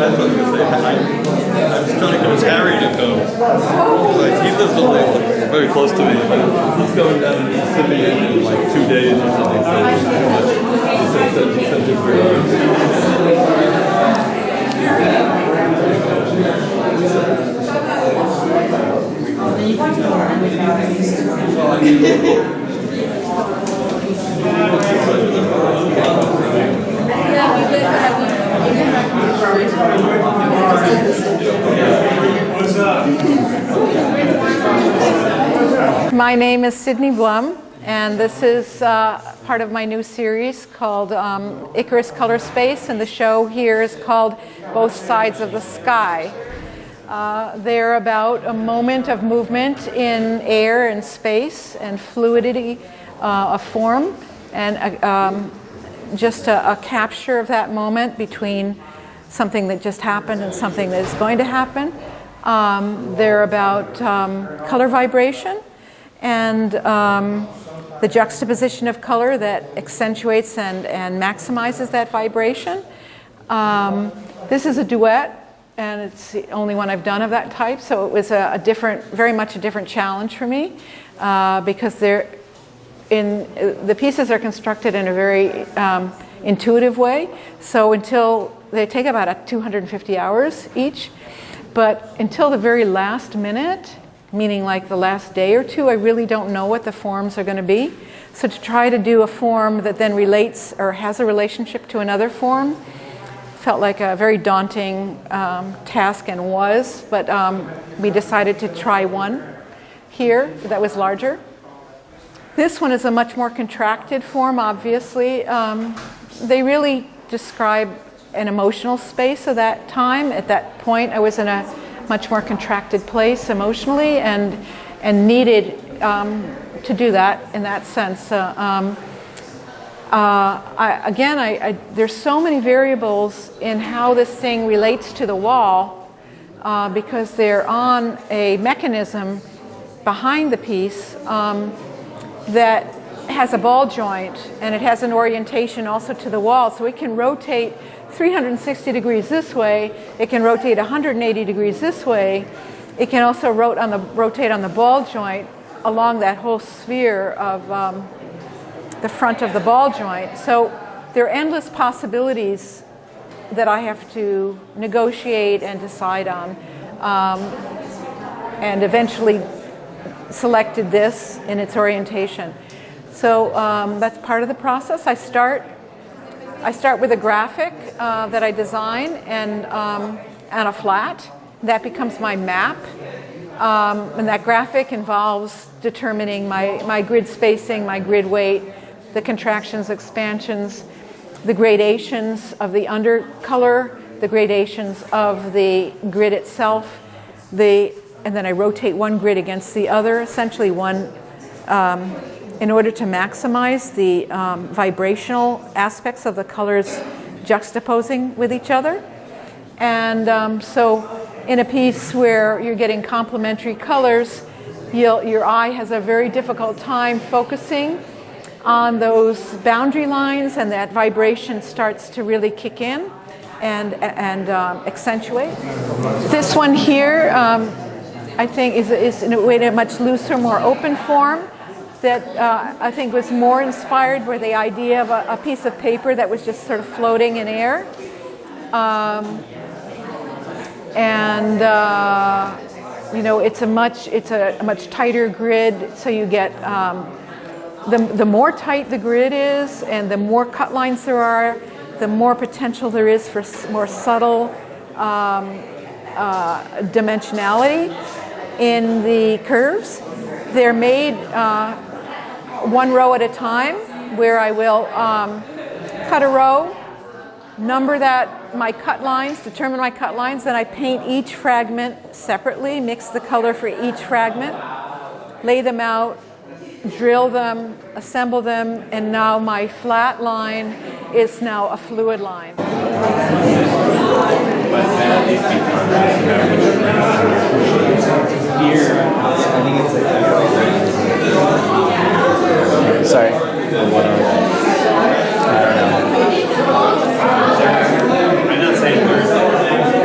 that's what I was going to say. I was trying to convince Harry to go. Like, he lives very close to me. He's going down to Mississippi in like 2 days or something. So it's too much. He said it's My name is Sydney Blum, and this is part of my new series called Icarus Color Space, and the show here is called Both Sides of the Sky. They're about a moment of movement in air and space and fluidity of form, and just a capture of that moment between something that just happened and something that is going to happen. They're about color vibration and the juxtaposition of color that accentuates and maximizes that vibration. This is a duet, and it's the only one I've done of that type, so it was very much a different challenge for me because the pieces are constructed in a very intuitive way. So they take about 250 hours each, but until the very last minute, meaning like the last day or two, I really don't know what the forms are going to be. So to try to do a form that then relates or has a relationship to another form felt like a very daunting task, and was, but we decided to try one here that was larger. This one is a much more contracted form, obviously. They really describe an emotional space of that time. At that point, I was in a much more contracted place emotionally and needed to do that in that sense. There's so many variables in how this thing relates to the wall because they're on a mechanism behind the piece that has a ball joint, and it has an orientation also to the wall, so it can rotate 360 degrees this way, it can rotate 180 degrees this way, it can also rotate on the ball joint along that whole sphere of the front of the ball joint. So there are endless possibilities that I have to negotiate and decide on, and eventually selected this in its orientation. So that's part of the process. I start with a graphic that I design and a flat. That becomes my map. And that graphic involves determining my grid spacing, my grid weight, the contractions, expansions, the gradations of the undercolor, the gradations of the grid itself, and then I rotate one grid against the other, essentially one, in order to maximize the vibrational aspects of the colors juxtaposing with each other. And so in a piece where you're getting complementary colors, your eye has a very difficult time focusing on those boundary lines, and that vibration starts to really kick in and accentuate. This one here, I think is in a way a much looser, more open form that I think was more inspired by the idea of a piece of paper that was just sort of floating in air. It's a much tighter grid, so you get the more tight the grid is and the more cut lines there are, the more potential there is for more subtle dimensionality in the curves. They're made one row at a time, where I will cut a row, number my cut lines, determine my cut lines, then I paint each fragment separately, mix the color for each fragment, lay them out, drill them, assemble them, and now my flat line is now a fluid line. Sorry. I'm not saying words.